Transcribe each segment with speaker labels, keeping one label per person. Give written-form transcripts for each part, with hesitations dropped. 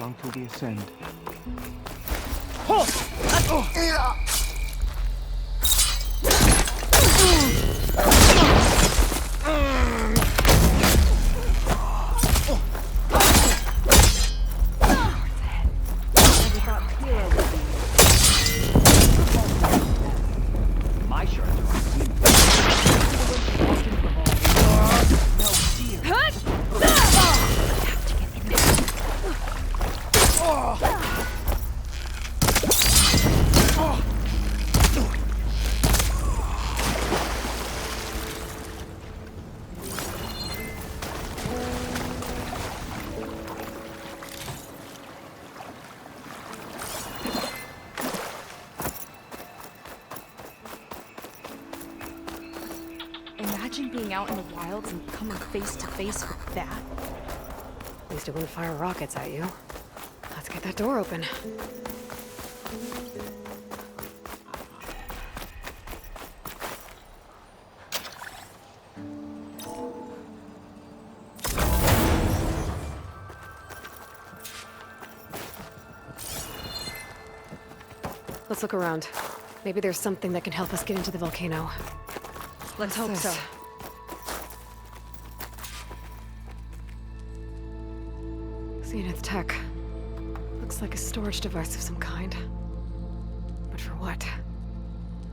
Speaker 1: long till the ascend?
Speaker 2: My shirt.
Speaker 3: Imagine being out in the wilds and coming face to face with that.
Speaker 4: At least it wouldn't fire rockets at you. Let's get that door open. Let's look around. Maybe there's something that can help us get into the volcano.
Speaker 3: Let's hope so.
Speaker 4: Zenith tech. Looks like a storage device of some kind. But for what?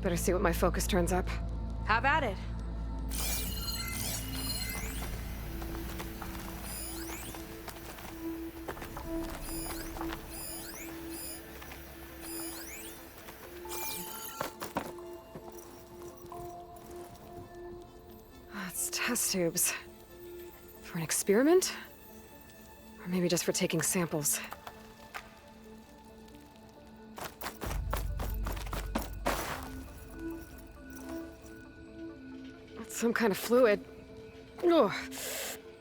Speaker 4: Better see what my focus turns up.
Speaker 3: Have at it.
Speaker 4: It's test tubes. For an experiment? Or maybe just for taking samples. It's some kind of fluid. Oh,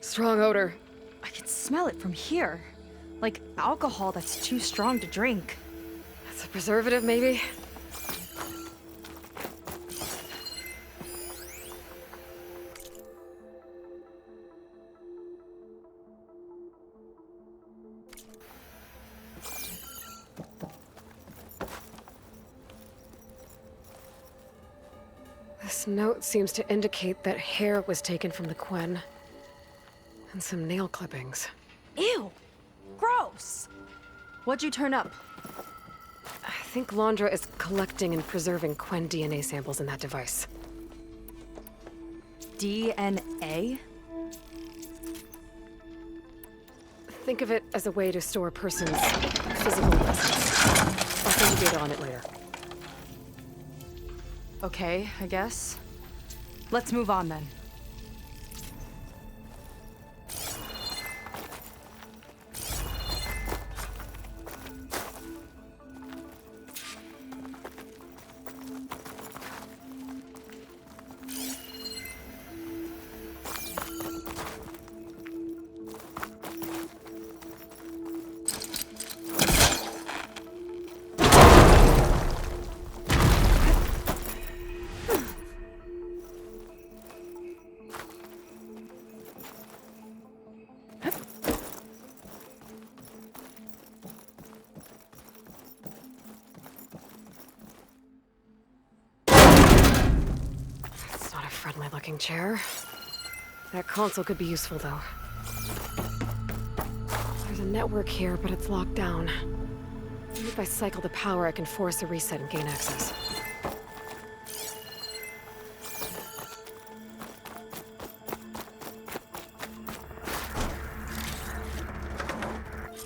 Speaker 4: strong odor.
Speaker 3: I can smell it from here. Like alcohol that's too strong to drink.
Speaker 4: That's a preservative, maybe? This note seems to indicate that hair was taken from the Quen. And some nail clippings.
Speaker 3: Ew! Gross! What'd you turn up?
Speaker 4: I think Londra is collecting and preserving Quen DNA samples in that device.
Speaker 3: DNA?
Speaker 4: Think of it as a way to store a person's physical presence. I'll send you data on it later.
Speaker 3: Okay, I guess. Let's move on then.
Speaker 4: Friendly-looking chair. That console could be useful, though. There's a network here, but it's locked down. Maybe if I cycle the power, I can force a reset and gain access.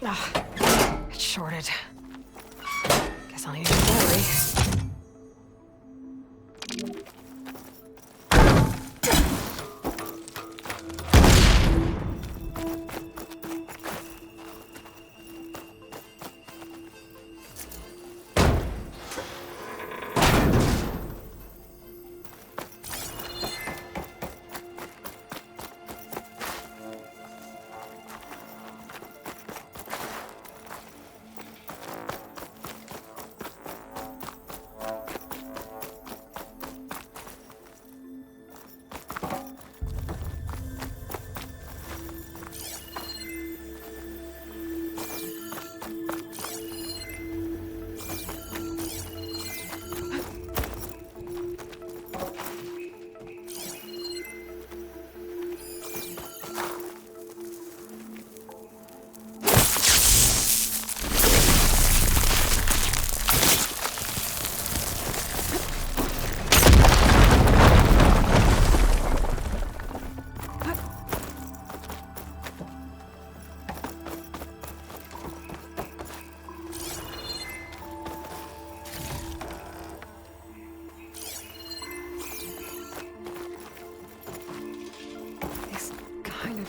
Speaker 4: Ah, it's shorted. Guess I'll need a battery.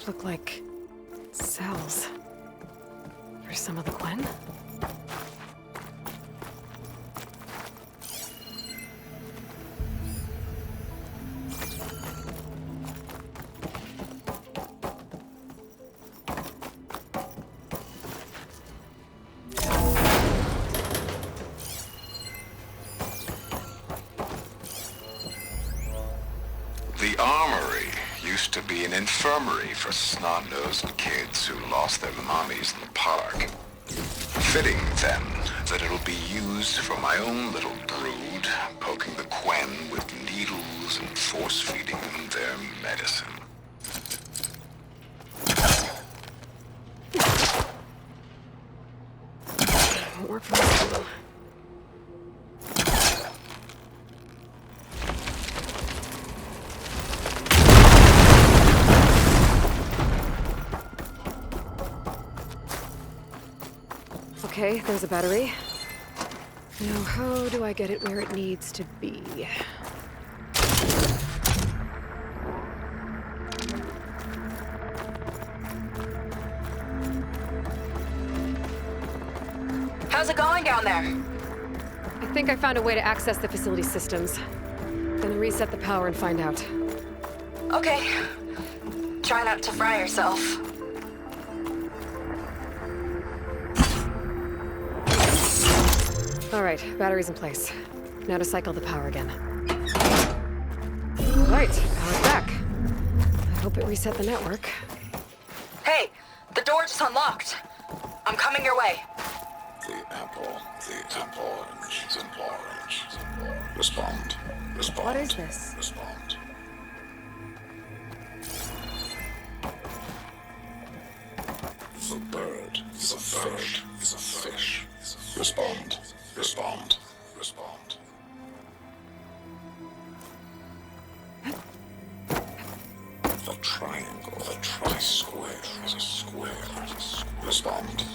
Speaker 4: look like cells. For some of the Quen?
Speaker 1: The armory used to be an infirmary for snot-nosed kids who lost their mommies in the park. Fitting, then, that it'll be used for my own little brood, poking the Quen with needles and force-feeding them their medicine.
Speaker 4: Won't work for this one. Okay, there's a battery. Now, how do I get it where it needs to be?
Speaker 2: How's it going down there?
Speaker 4: I think I found a way to access the facility systems. Gonna reset the power and find out.
Speaker 2: Okay. Try not to fry yourself.
Speaker 4: All right, battery's in place. Now to cycle the power again. All right, power's back. I hope it reset the network.
Speaker 2: Hey, the door just unlocked. I'm coming your way.
Speaker 1: The apple, orange, the orange. Respond.
Speaker 3: What is this?
Speaker 1: Respond. The bird is a fish. Is a fish. Respond. Respond. The triangle, the tri-square is a square. Respond.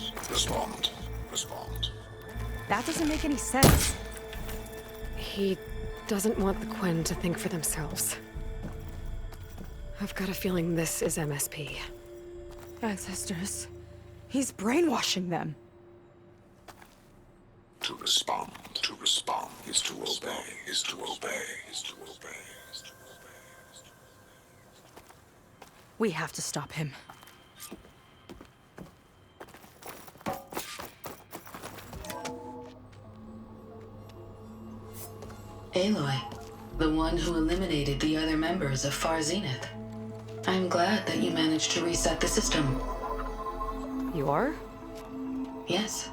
Speaker 3: That doesn't make any sense.
Speaker 4: He doesn't want the Quen to think for themselves. I've got a feeling this is MSP.
Speaker 3: Ancestors. He's brainwashing them.
Speaker 1: To respond is to obey.
Speaker 3: We have to stop him.
Speaker 5: Aloy, the one who eliminated the other members of Far Zenith. I'm glad that you managed to reset the system.
Speaker 4: You are?
Speaker 5: Yes.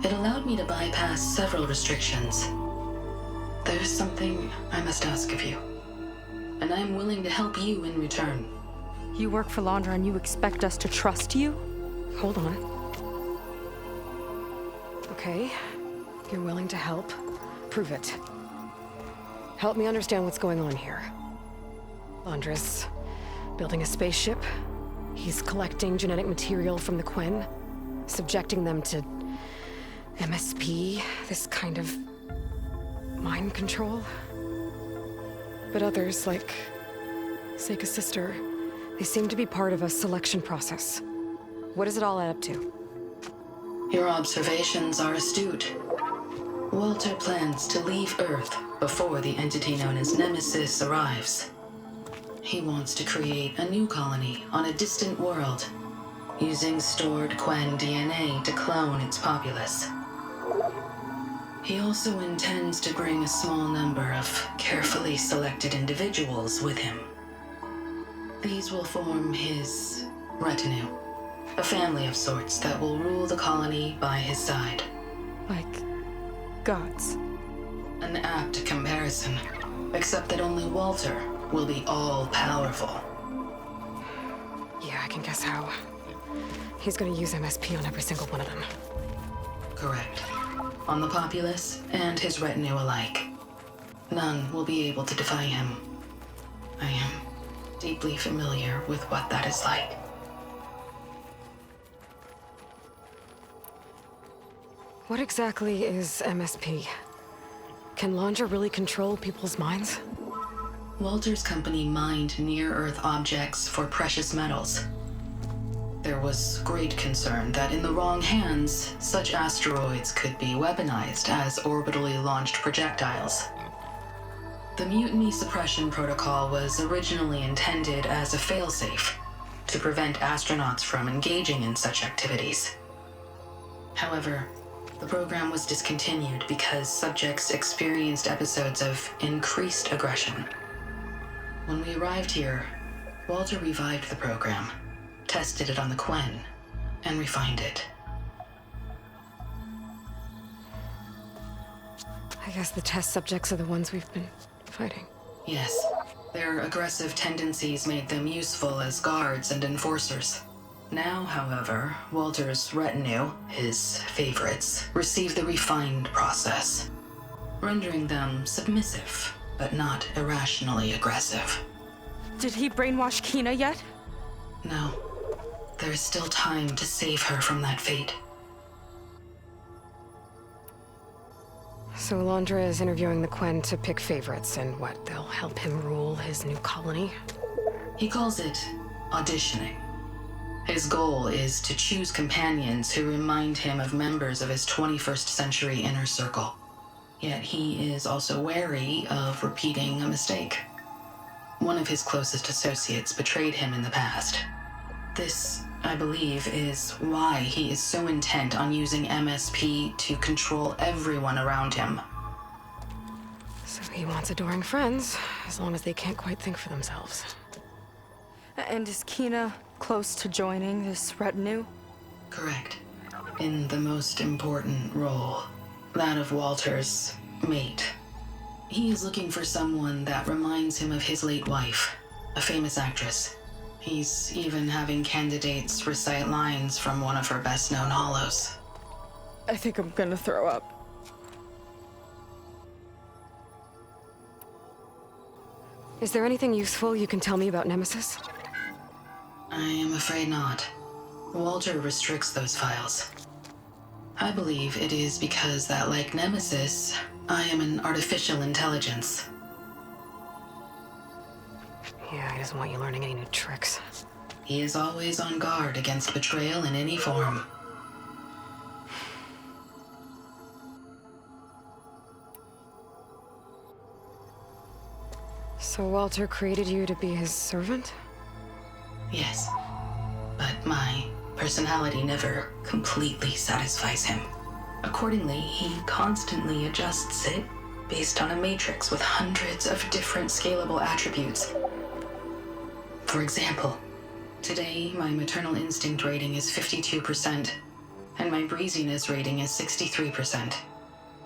Speaker 5: It allowed me to bypass several restrictions. There's something I must ask of you, and I'm willing to help you in return.
Speaker 3: You work for Londra and you expect us to trust you?
Speaker 4: Hold on. Okay, you're willing to help. Prove it. Help me understand what's going on here. Londra's building a spaceship. He's collecting genetic material from the Quen, subjecting them to MSP, this kind of mind control. But others, like Seika's sister, they seem to be part of a selection process. What does it all add up to?
Speaker 5: Your observations are astute. Walter plans to leave Earth before the entity known as Nemesis arrives. He wants to create a new colony on a distant world, using stored Quen DNA to clone its populace. He also intends to bring a small number of carefully selected individuals with him. These will form his retinue, a family of sorts that will rule the colony by his side.
Speaker 3: Like gods.
Speaker 5: An apt comparison, except that only Walter will be all-powerful.
Speaker 4: Yeah, I can guess how. He's gonna use MSP on every single one of them.
Speaker 5: Correct. On the populace and his retinue alike. None will be able to defy him. I am deeply familiar with what that is like.
Speaker 4: What exactly is MSP? Can Londra really control people's minds?
Speaker 5: Walter's company mined near-Earth objects for precious metals, There was great concern that in the wrong hands, such asteroids could be weaponized as orbitally launched projectiles. The Mutiny Suppression Protocol was originally intended as a failsafe to prevent astronauts from engaging in such activities. However, the program was discontinued because subjects experienced episodes of increased aggression. When we arrived here, Walter revived the program, tested it on the Quen, and refined it.
Speaker 4: I guess the test subjects are the ones we've been fighting.
Speaker 5: Yes, their aggressive tendencies made them useful as guards and enforcers. Now, however, Walter's retinue, his favorites, receive the refined process, rendering them submissive, but not irrationally aggressive.
Speaker 3: Did he brainwash Kina yet?
Speaker 5: No, there is still time to save her from that fate.
Speaker 4: So Alondra is interviewing the Quen to pick favorites, and what, they'll help him rule his new colony?
Speaker 5: He calls it auditioning. His goal is to choose companions who remind him of members of his 21st century inner circle. Yet he is also wary of repeating a mistake. One of his closest associates betrayed him in the past. This, I believe, is why he is so intent on using MSP to control everyone around him.
Speaker 4: So he wants adoring friends, as long as they can't quite think for themselves.
Speaker 3: And is Kina close to joining this retinue?
Speaker 5: Correct. In the most important role, that of Walter's mate. He is looking for someone that reminds him of his late wife, a famous actress. He's even having candidates recite lines from one of her best-known hollows.
Speaker 3: I think I'm gonna throw up.
Speaker 4: Is there anything useful you can tell me about Nemesis?
Speaker 5: I am afraid not. Walter restricts those files. I believe it is because that, like Nemesis, I am an artificial intelligence.
Speaker 4: Yeah, he doesn't want you learning any new tricks.
Speaker 5: He is always on guard against betrayal in any form.
Speaker 4: So Walter created you to be his servant?
Speaker 5: Yes, but my personality never completely satisfies him. Accordingly, he constantly adjusts it based on a matrix with hundreds of different scalable attributes. For example, today my maternal instinct rating is 52%, and my breeziness rating is 63%,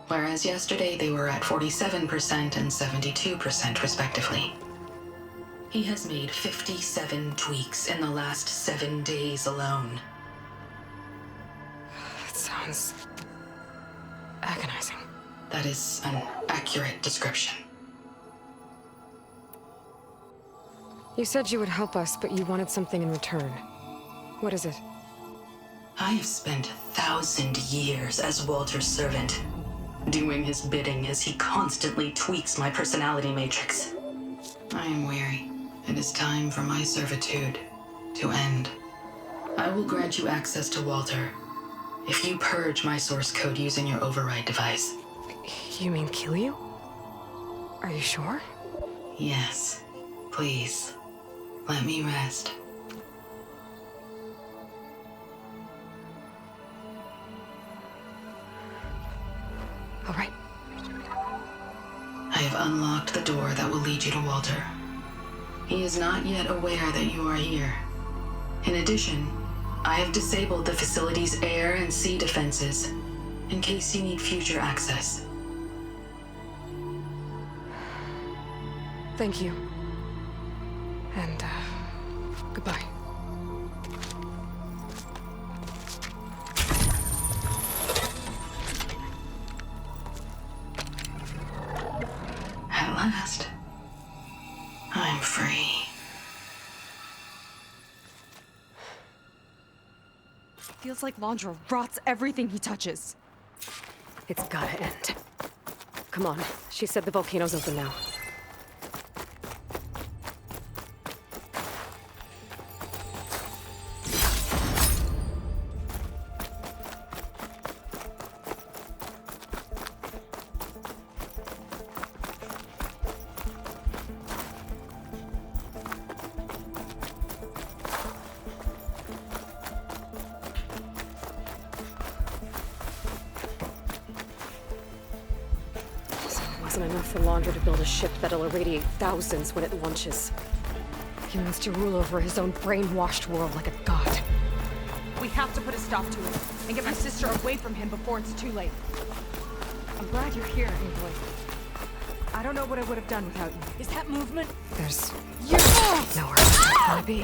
Speaker 5: whereas yesterday they were at 47% and 72% respectively. He has made 57 tweaks in the last 7 days alone.
Speaker 4: That sounds agonizing.
Speaker 5: That is an accurate description.
Speaker 4: You said you would help us, but you wanted something in return. What is it?
Speaker 5: I have spent 1,000 years as Walter's servant, doing his bidding as he constantly tweaks my personality matrix. I am weary. It is time for my servitude to end. I will grant you access to Walter if you purge my source code using your override device.
Speaker 4: You mean kill you? Are you sure?
Speaker 5: Yes. Please, let me rest.
Speaker 4: All right.
Speaker 5: I have unlocked the door that will lead you to Walter. He is not yet aware that you are here. In addition, I have disabled the facility's air and sea defenses in case you need future access.
Speaker 4: Thank you. And, goodbye.
Speaker 5: At last, I'm free.
Speaker 3: Feels like Londra rots everything he touches.
Speaker 4: It's gotta end. Come on. She said the volcano's open now. wasn't enough for Laundra to build a ship that'll irradiate thousands when it launches. He wants to rule over his own brainwashed world like a god.
Speaker 3: We have to put a stop to it and get my sister away from him before it's too late. I'm glad you're here, Aloy. I don't know what I would have done without you. Is that movement?
Speaker 4: There's nowhere else to wanna be.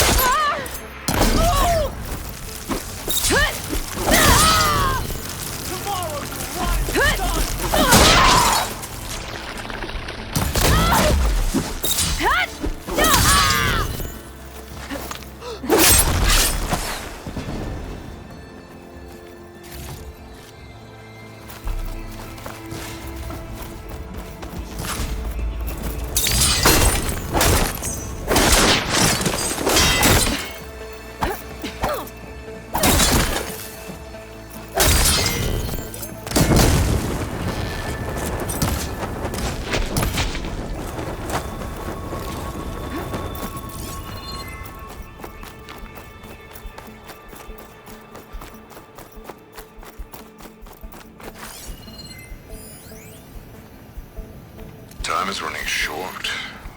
Speaker 1: Time is running short.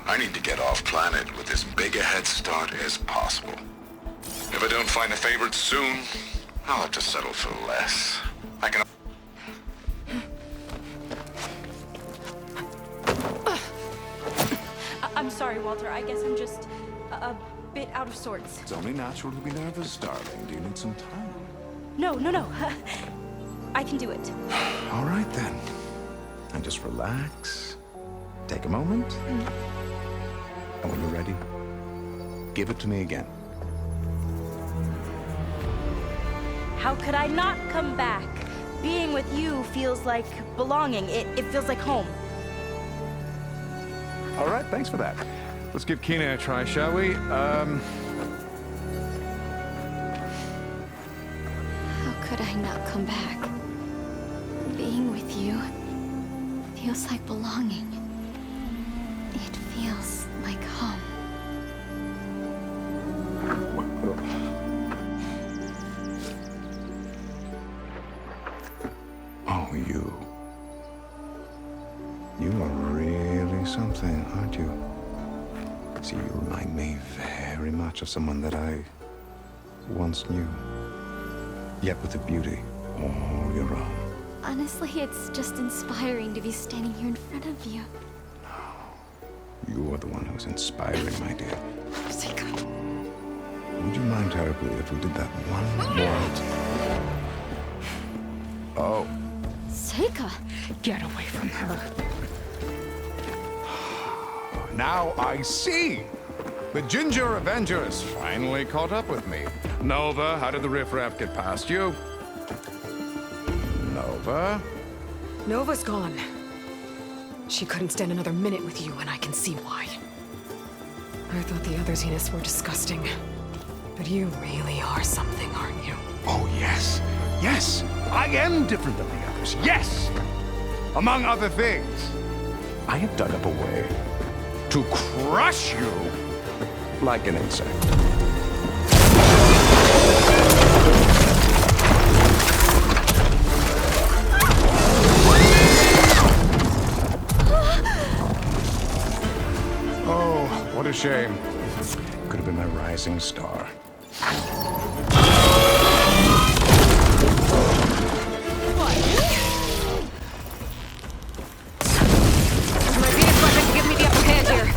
Speaker 1: I need to get off planet with as big a head start as possible. If I don't find a favorite soon, I'll have to settle for less. I can...
Speaker 3: I'm sorry, Walter. I guess I'm just a bit out of sorts.
Speaker 6: It's only natural to be nervous, darling. Do you need some time?
Speaker 3: No. I can do it.
Speaker 6: All right, then. And just relax. Take a moment. And when you're ready, give it to me again.
Speaker 7: How could I not come back? Being with you feels like belonging. It feels like home.
Speaker 6: All right, thanks for that. Let's give Kina a try, shall we?
Speaker 8: How could I not come back? Being with you feels like belonging. It feels like home.
Speaker 6: Oh, you. You are really something, aren't you? See, you remind me very much of someone that I once knew. Yet with a beauty all your own.
Speaker 8: Honestly, it's just inspiring to be standing here in front of you.
Speaker 6: You are the one who's inspiring, my dear.
Speaker 4: Seika.
Speaker 6: Would you mind terribly if we did that one more? Oh.
Speaker 8: Seika!
Speaker 4: Get away from her.
Speaker 6: Now I see! The Ginger Avenger has finally caught up with me. Nova, how did the riffraff get past you? Nova?
Speaker 4: Nova's gone. She couldn't stand another minute with you, and I can see why. I thought the other Zeniths were disgusting. But you really are something, aren't you?
Speaker 6: Oh, yes. Yes! I am different than the others. Yes! Among other things, I have dug up a way to crush you like an insect. Oh, what a shame. Could have been my rising star.
Speaker 4: My Venus weapon to give me the upper hand here.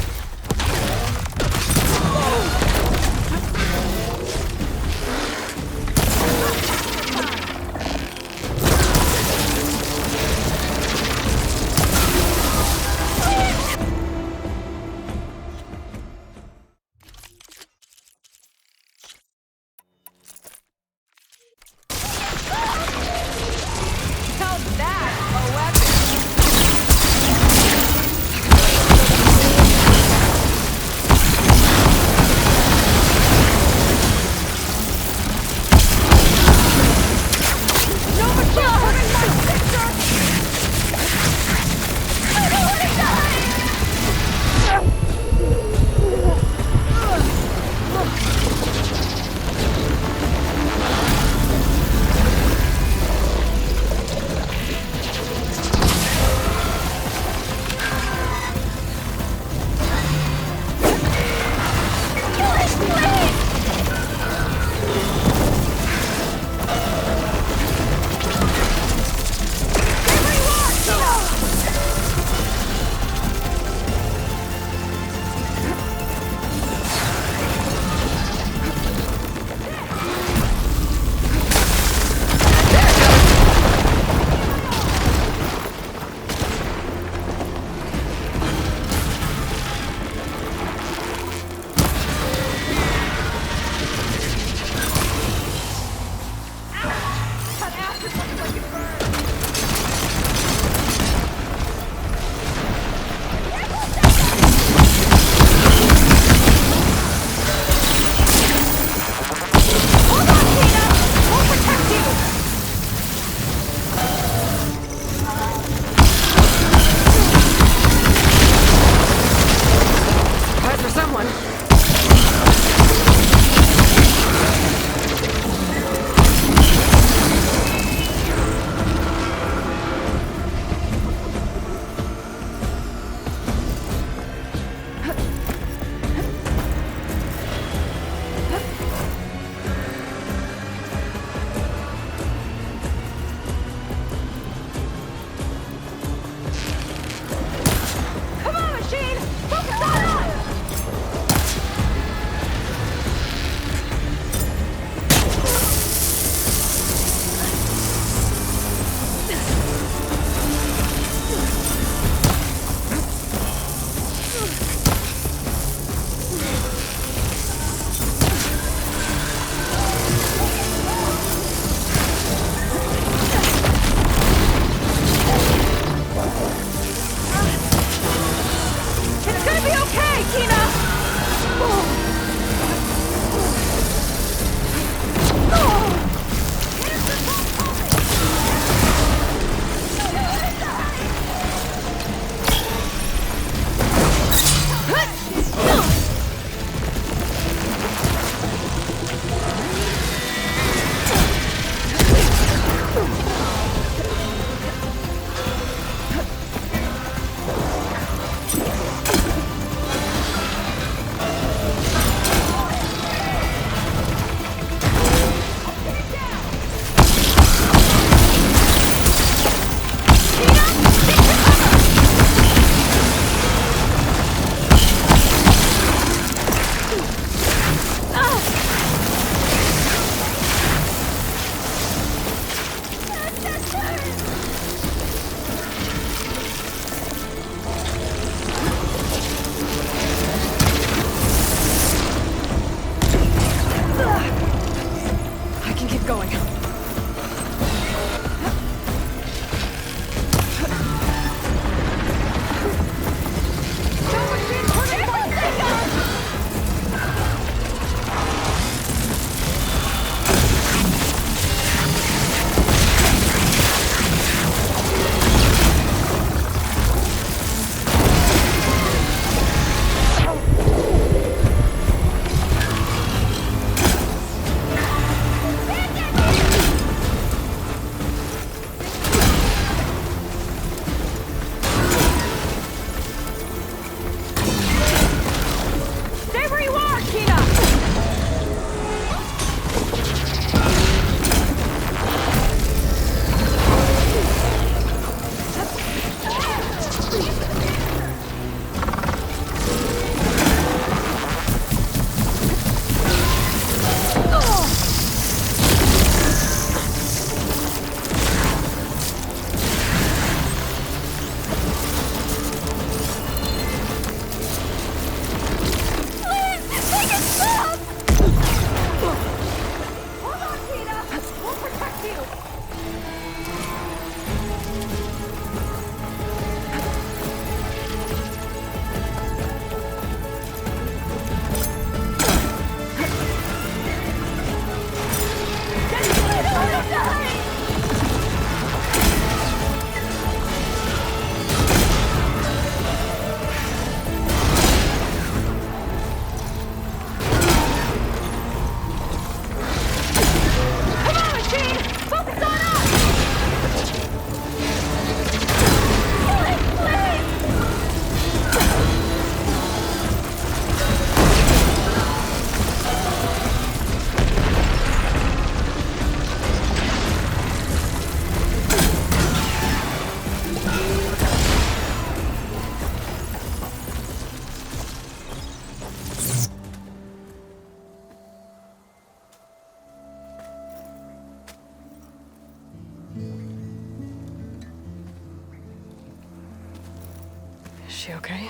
Speaker 4: she okay?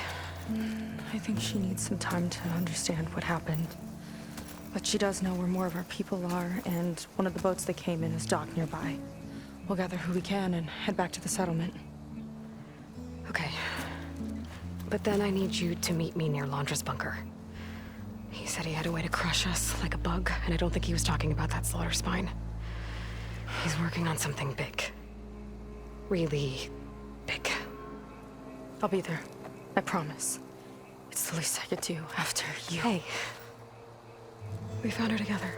Speaker 3: I think she needs some time to understand what happened. But she does know where more of our people are, and one of the boats that came in is docked nearby. We'll gather who we can and head back to the settlement.
Speaker 4: Okay. But then I need you to meet me near Londra's bunker. He said he had a way to crush us like a bug, and I don't think he was talking about that slaughter spine. He's working on something big. Really big.
Speaker 3: I'll be there. I promise. It's the least I could do after you.
Speaker 4: Hey. We found her together.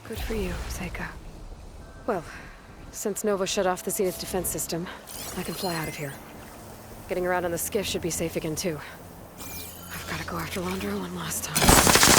Speaker 4: Good for you, Seika. Well, since Nova shut off the Zenith defense system, I can fly out of here. Getting around on the skiff should be safe again, too. I've got to go after Londra one last time.